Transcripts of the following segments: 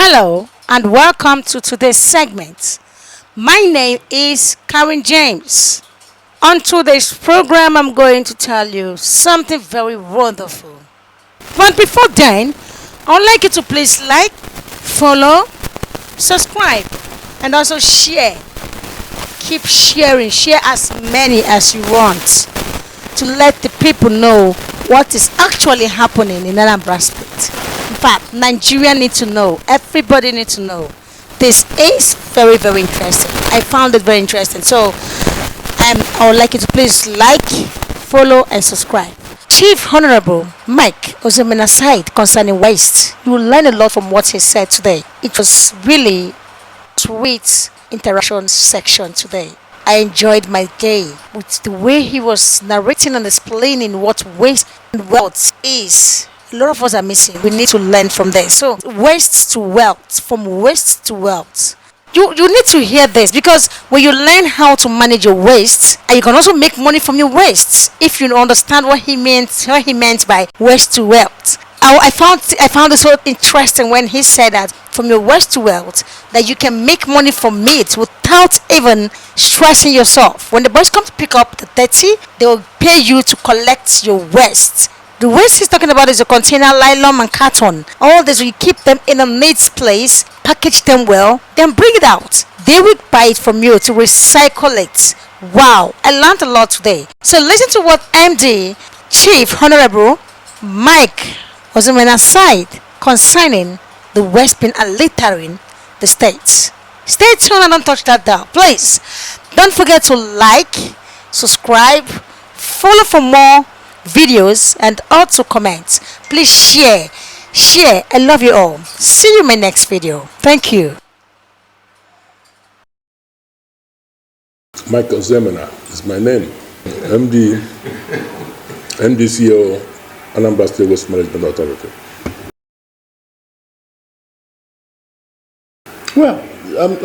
Hello and welcome to today's segment. My name is Karen James. On today's program, I'm going to tell you something very wonderful. But before then, I would like you to please like, follow, subscribe, and also share. Keep sharing, share as many as you want to let the people know what is actually happening in Anambra State. In fact, Nigeria need to know. Everybody needs to know. This is very, very interesting. I found it very interesting. So, I would like you to please like, follow, and subscribe. Chief Honorable Mike Ozemena side concerning waste. You will learn a lot from what he said today. It was really sweet interaction section today. I enjoyed my day with the way he was narrating and explaining what waste and wealth is. A lot of us are missing. We need to learn from there. So, waste to wealth, from waste to wealth. You need to hear this because when you learn how to manage your waste, and you can also make money from your waste if you understand what he meant by waste to wealth. I found it so interesting when he said that from your waste to wealth that you can make money from it without even stressing yourself. When the boys come to pick up the 30, they will pay you to collect your waste. The waste he's talking about is a container, nylon, and carton. All this, you keep them in a neat place, package them well, then bring it out. They will buy it from you to recycle it. Wow, I learned a lot today. So listen to what MD, Chief Honorable Mike Ozemena said concerning the waste bin and littering the states. Stay tuned and don't touch that dial. Please, don't forget to like, subscribe, follow for more videos and also comments. Please share. I love you all. See you in my next video. Thank you. Michael Zemena is my name. MD CEO, Anambra State Waste Management Authority. Well,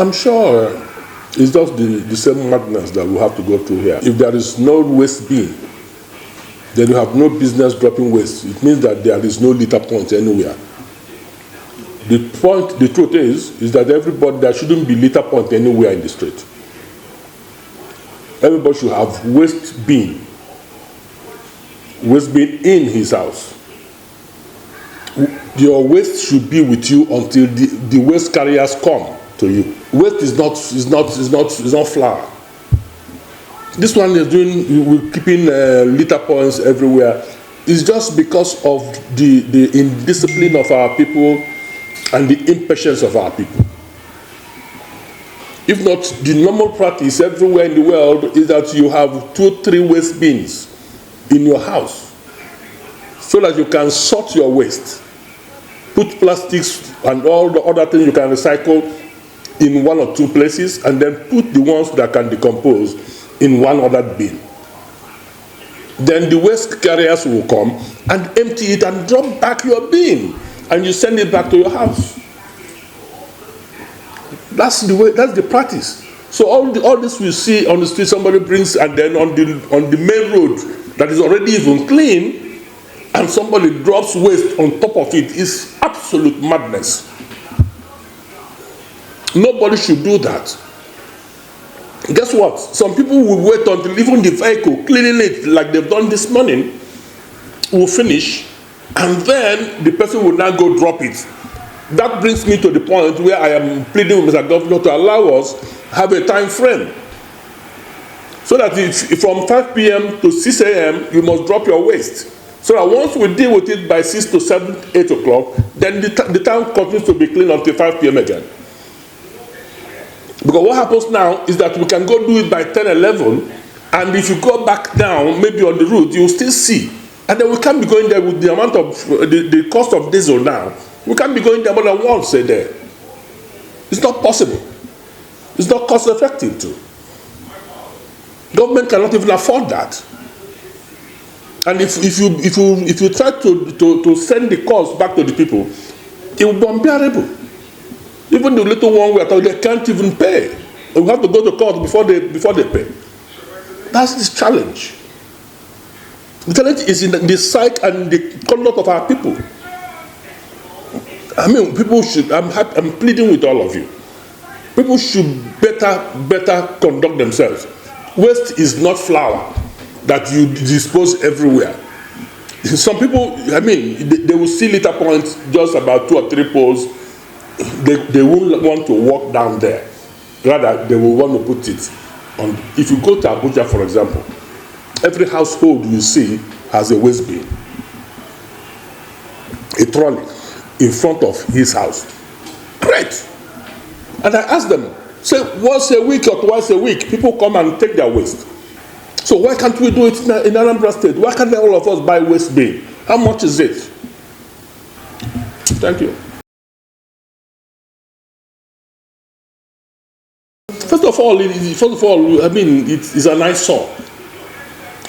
I'm sure it's just the same madness that we have to go through here. If there is no waste bin, then you have no business dropping waste. It means that there is no litter point anywhere. The truth is that there shouldn't be litter point anywhere in the street. Everybody should have waste bin in his house. Your waste should be with you until the waste carriers come to you. Waste is not flour. This one is we're keeping litter points everywhere. It's just because of the indiscipline of our people and the impatience of our people. If not, the normal practice everywhere in the world is that you have 2-3 waste bins in your house so that you can sort your waste. Put plastics and all the other things you can recycle in 1 or 2 places, and then put the ones that can decompose in one other bin. Then the waste carriers will come and empty it and drop back your bin, and you send it back to your house. That's the practice. So all this we see on the street, somebody brings, and then on the main road that is already even clean, and somebody drops waste on top of it, is absolute madness. Nobody should do that. Guess what? Some people will wait until even the vehicle cleaning it like they've done this morning will finish, and then the person will now go drop it. That brings me to the point where I am pleading with Mr. Governor to allow us have a time frame, so that if from 5 p.m. to 6 a.m. you must drop your waste, so that once we deal with it by 6 to 7, 8 o'clock, then the town continues to be clean until 5 p.m. again. Because what happens now is that we can go do it by 10, 11, and if you go back down, maybe on the route, you'll still see. And then we can't be going there with the amount of, the cost of diesel now. We can't be going there more than once a day. It's not possible. It's not cost effective too. Government cannot even afford that. And if you try to send the cost back to the people, it will be unbearable. Even the little one we are talking, they can't even pay. We have to go to court before they pay. That's the challenge. The challenge is in the psyche and the conduct of our people. I mean, people should, I'm pleading with all of you. People should better conduct themselves. Waste is not flour that you dispose everywhere. Some people, I mean, they will see litter points just about 2 or 3 poles. They won't want to walk down there. Rather, they will want to put it on. If you go to Abuja, for example, every household you see has a waste bin, a trolley in front of his house. Great. And I ask them, say once a week or twice a week, people come and take their waste. So why can't we do it in Anambra State? Why can't all of us buy waste bin? How much is it? Thank you. First of all, I mean, it's an eyesore.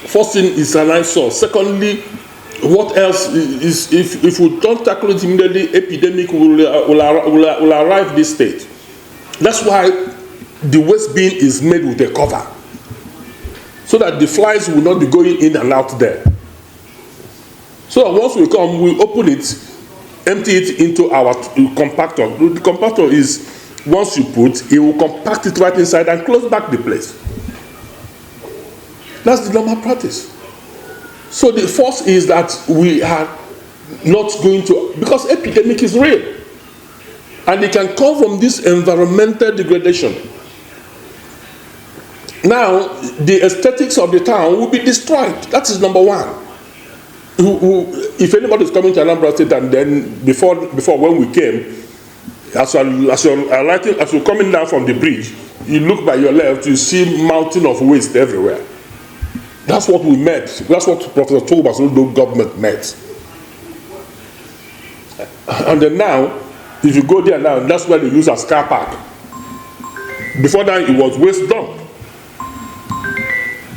First thing is an eyesore. Secondly, what else is, if we don't tackle it immediately, epidemic will arrive this state. That's why the waste bin is made with a cover, so that the flies will not be going in and out there. So once we come, we open it, empty it into our compactor. The compactor is, once you put, it will compact it right inside and close back the place. That's the normal practice. So the first is that we are not going to, because epidemic is real. And it can come from this environmental degradation. Now, the aesthetics of the town will be destroyed. That is number one. If anybody is coming to Anambra State, and then before when we came, as you're coming down from the bridge, you look by your left, you see mountain of waste everywhere. That's what we met. That's what Professor Tobaso's government met. And then now, if you go there now, that's where they use as car park. Before that, it was waste dump.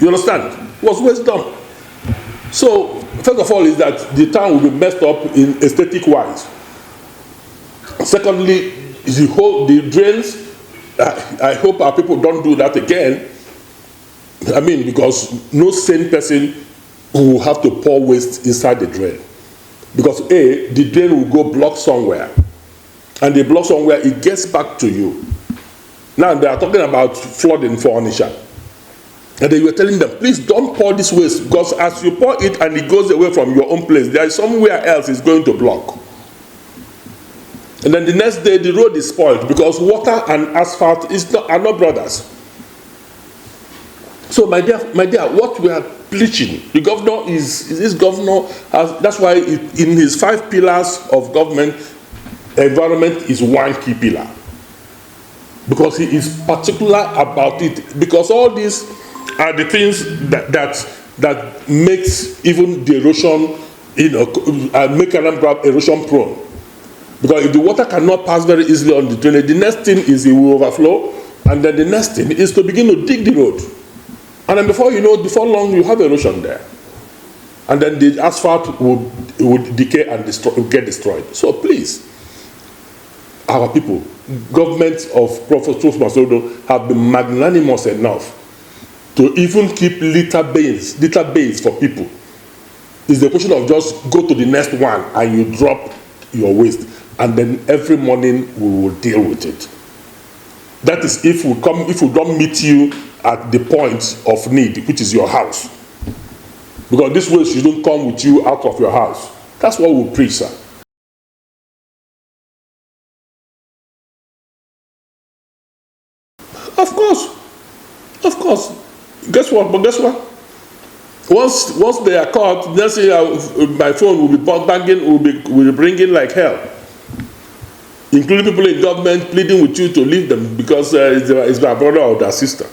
You understand? It was waste dump. So, first of all, is that the town will be messed up in aesthetic wise. Secondly, the drains. I hope our people don't do that again. I mean, because no sane person will have to pour waste inside the drain. Because the drain will go block somewhere. And the block somewhere, it gets back to you. Now they are talking about flooding for Onitsha. And they were telling them, please don't pour this waste, because as you pour it and it goes away from your own place, there is somewhere else it's going to block. And then the next day, the road is spoiled because water and asphalt are not brothers. So my dear, what we are preaching, the governor that's why in his 5 pillars of government, environment is one key pillar. Because he is particular about it. Because all these are the things that makes even the erosion, make Anambra erosion prone. Because if the water cannot pass very easily on the drainage, the next thing is it will overflow, and then the next thing is to begin to dig the road. And then before you know, before long, you have erosion there. And then the asphalt would decay and get destroyed. So please, our people, government of Professor Masodo have been magnanimous enough to even keep litter bays for people. It's the question of just go to the next one and you drop your waste, and then every morning we will deal with it. That is if we don't meet you at the point of need, which is your house. Because this waste shouldn't come with you out of your house. That's what we preach, sir. Of course. Guess what? Once they are caught, let's say my phone will be banging, will be ringing like hell, including people in government pleading with you to leave them because it's my brother or their sister.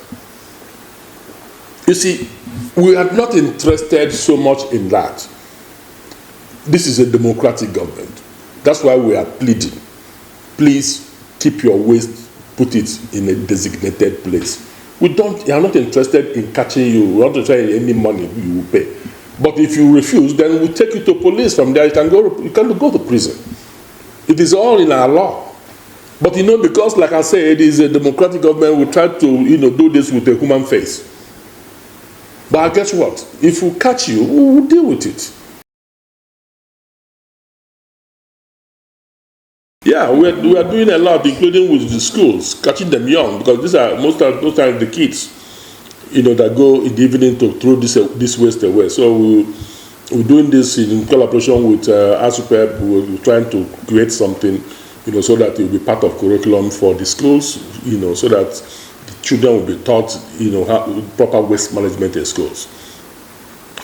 You see, we are not interested so much in that. This is a democratic government. That's why we are pleading. Please keep your waste, put it in a designated place. We are not interested in catching you. We are not interested in any money you will pay. But if you refuse, then we'll take you to police. From there, you can go to prison. It is all in our law. But because, like I said, it is a democratic government, we try to do this with a human face. But guess what? If we catch you, we will deal with it. Yeah, we are doing a lot, including with the schools, catching them young, because these are most times the kids, that go in the evening to throw this waste away. So we're doing this in collaboration with ASUPEP. We're trying to create something, so that it will be part of curriculum for the schools, so that the children will be taught, how proper waste management in schools.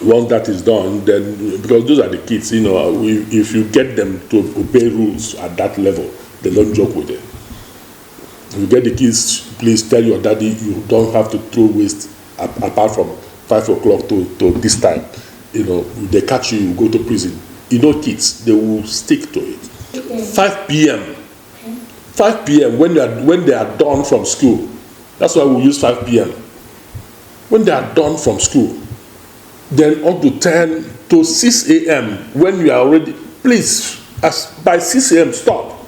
Once that is done, then, because those are the kids, if you get them to obey rules at that level, they don't joke with it. If you get the kids, please tell your daddy you don't have to throw waste apart from 5 o'clock to this time. They catch you, you go to prison. Kids, they will stick to it. 5 p.m. 5 p.m. when they are done from school. That's why we use 5 p.m. When they are done from school, then up to 10 to 6 a.m. when you are already, please, by 6 a.m. stop.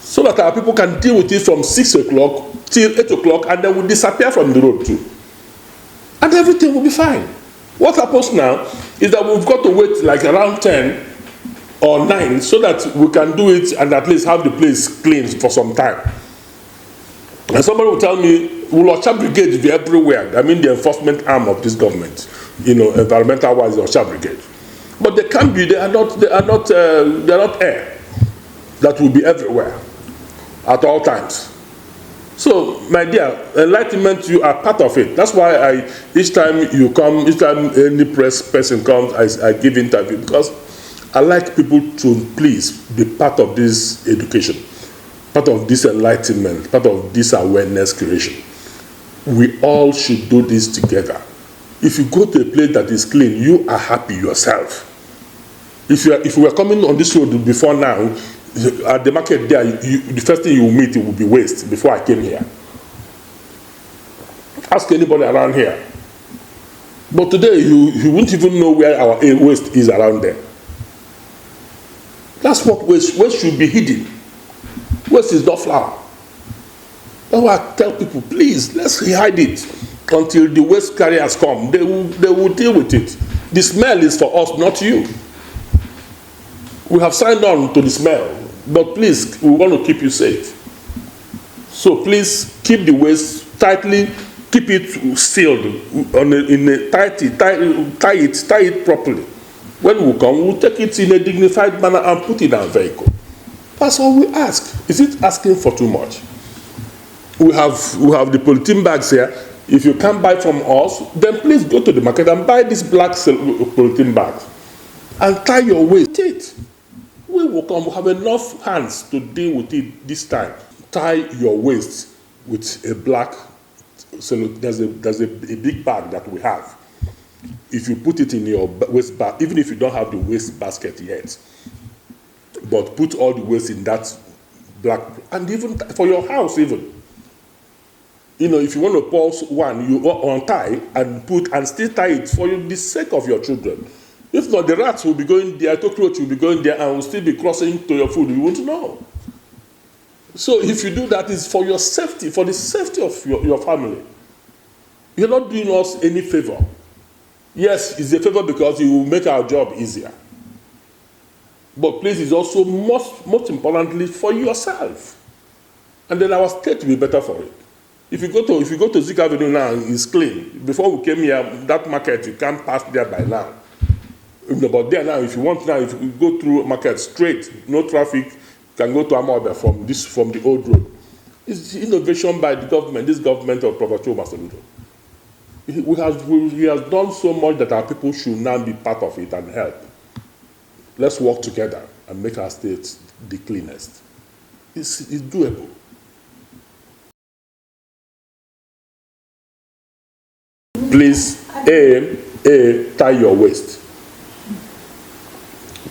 So that our people can deal with it from 6 o'clock till 8 o'clock, and then we disappear from the road too. And everything will be fine. What happens now is that we've got to wait like around 10 or 9 so that we can do it and at least have the place cleaned for some time. And somebody will tell me, will Osha Brigade be everywhere? I mean, the enforcement arm of this government, environmental wise, Osha Brigade. But they can be. They are not air that will be everywhere at all times. So, my dear, enlightenment, you are part of it. That's why each time any press person comes, I give interview, because I like people to please be part of this education, part of this enlightenment, part of this awareness creation. We all should do this together. If you go to a place that is clean, you are happy yourself. If you were coming on this road before now, at the market there, the first thing you will meet, it will be waste before I came here. Ask anybody around here. But today, you won't even know where our waste is around there. That's what waste should be hidden. Waste is not flour. That's why I tell people, please, let's hide it until the waste carriers come. They will deal with it. The smell is for us, not you. We have signed on to the smell, but please, we want to keep you safe. So please keep the waste tightly, keep it sealed, tie it properly. When we come, we'll take it in a dignified manner and put it in our vehicle. That's all we ask. Is it asking for too much? We have the polythene bags here. If you can't buy from us, then please go to the market and buy these black polythene bags and tie your waste with it. We will come. We have enough hands to deal with it this time. Tie your waste with a black. So there's a big bag that we have. If you put it in your waste bag, even if you don't have the waste basket yet, but put all the waste in that black, and even for your house, even. If you want to pause one, you untie and still tie it for the sake of your children. If not, the rats will be going there, cockroach will be going there, and will still be crossing to your food. You won't know. So if you do that, it's for your safety, for the safety of your family. You're not doing us any favor. Yes, it's a favor because it will make our job easier. But please, it's also most importantly for yourself. And then our state will be better for it. If you go to Zik Avenue now, it's clean. Before we came here, that market, you can't pass there by now. But there now, if you go through market straight, no traffic, you can go to Amaobe from the old road. It's innovation by the government, this government of Professor Masaludo. He has done so much that our people should now be part of it and help. Let's work together and make our state the cleanest. It's doable. Please, tie your waist.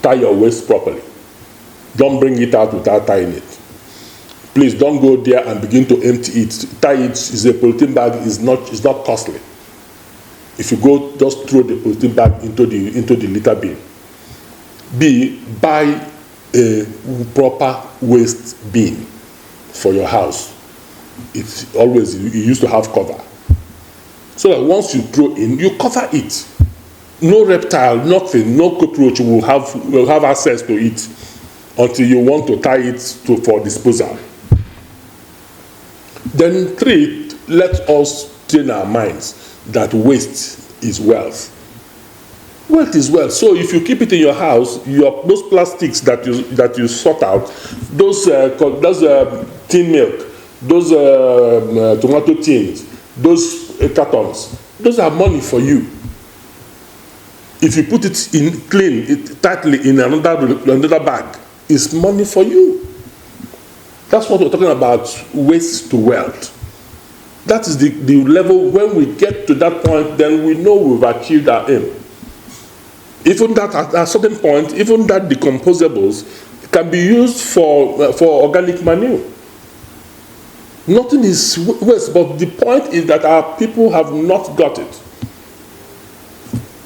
Tie your waist properly. Don't bring it out without tying it. Please don't go there and begin to empty it. Tie it. It's a polythene bag. It's not costly. If you go, just throw the polythene bag into the litter bin. B, buy a proper waste bin for your house. It's always, you used to have cover. So that once you throw in, you cover it. No reptile, nothing, no cockroach will have access to it. until you want to tie it for disposal. Then 3, let us train our minds that waste is wealth. Wealth is wealth. So if you keep it in your house, those plastics that you sort out, those tin milk, those tomato tins, those cartons, those are money for you. If you put it in tightly in another bag, it's money for you. That's what we're talking about, waste to wealth. That is the level. When we get to that point, then we know we've achieved our aim. Even that, at a certain point, even that decomposables can be used for organic manure. Nothing is waste, but the point is that our people have not got it.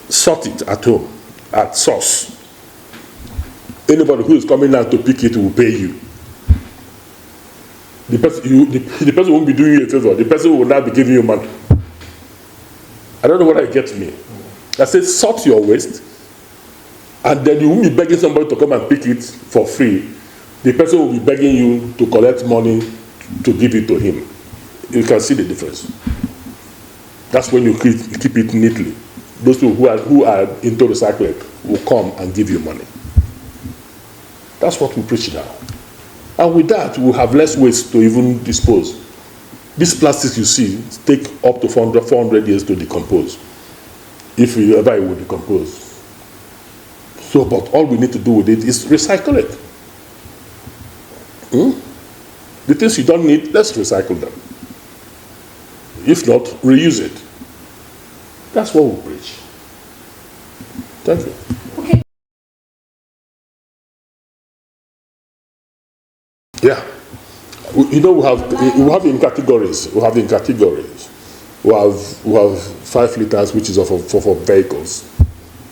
Sort it at home, at source. Anybody who is coming down to pick it will pay you. The person won't be doing you a favor. The person will not be giving you money. I don't know whether you get me. I said sort your waste, and then you won't be begging somebody to come and pick it for free. The person will be begging you to collect money to give it to him. You can see the difference. That's when you keep it neatly. Those people who are into recycling will come and give you money. That's what we preach now. And with that, we'll have less waste to even dispose. These plastics you see take up to 400 years to decompose, if ever it will decompose. So, but all we need to do with it is recycle it. The things you don't need, let's recycle them. If not, reuse it. That's what we preach. Thank you. Okay. Yeah. We have in categories. We have 5 liters, which is for vehicles.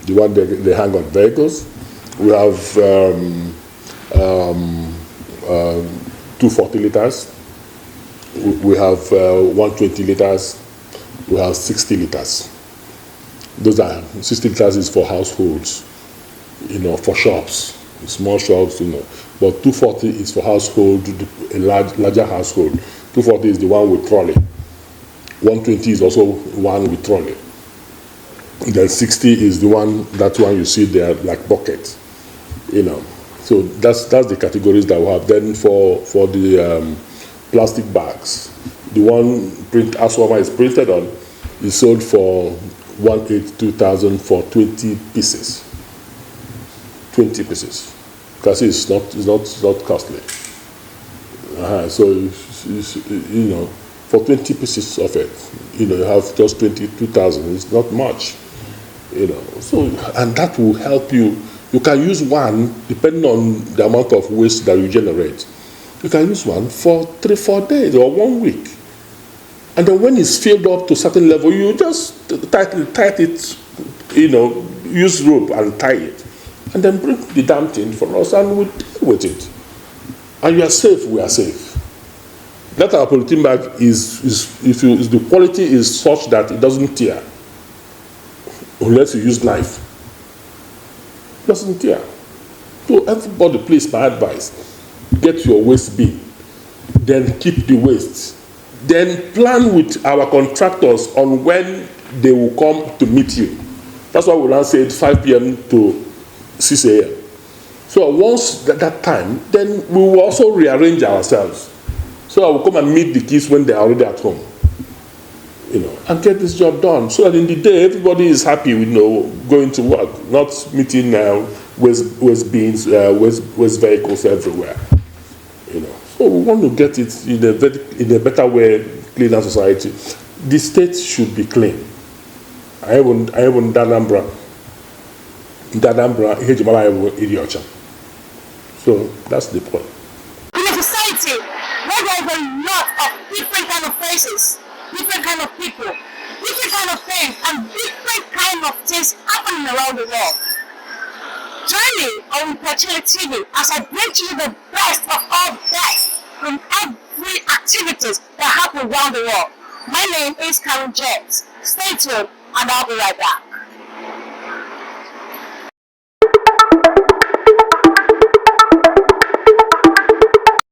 The one they hang on vehicles. We have 240 liters. We have 120 liters. We have 60 liters. Those are 60 liters is for households, for shops, small shops, But 240 is for household, a larger household. 240 is the one with trolley. 120 is also one with trolley. Then 60 is that one you see there, like bucket. So that's the categories that we have. Then for the plastic bags, the one Aswama is printed on is sold for 182,000 for 20 pieces. 20 pieces. Because it's not costly. So for 20 pieces of it, you have just 22,000. It's not much, So, and that will help you. You can use one depending on the amount of waste that you generate. You can use one for 3-4 days or 1 week, and then when it's filled up to a certain level, you just tie it, use rope and tie it. And then bring the damn thing for us and we deal with it. And you are safe, we are safe. That our polythene bag is the quality is such that it doesn't tear. Unless you use knife. It doesn't tear. So everybody, please, my advice, get your waste bin. Then keep the waste. Then plan with our contractors on when they will come to meet you. That's why we now said 5 p.m. to 6 a.m. So once that time, then we will also rearrange ourselves. So I will come and meet the kids when they are already at home, and get this job done. So that in the day, everybody is happy with going to work, not meeting waste bins, waste vehicles everywhere. So we want to get it in a better way, cleaner society. The state should be clean. I have on Danambra. So that's the point. In a society where there is a lot of different kind of faces, different kind of people, different kind of things, and different kind of things happening around the world. Join me on Perchile TV as I bring to you the best of all best from every activities that happen around the world. My name is Karen James. Stay tuned and I'll be right back.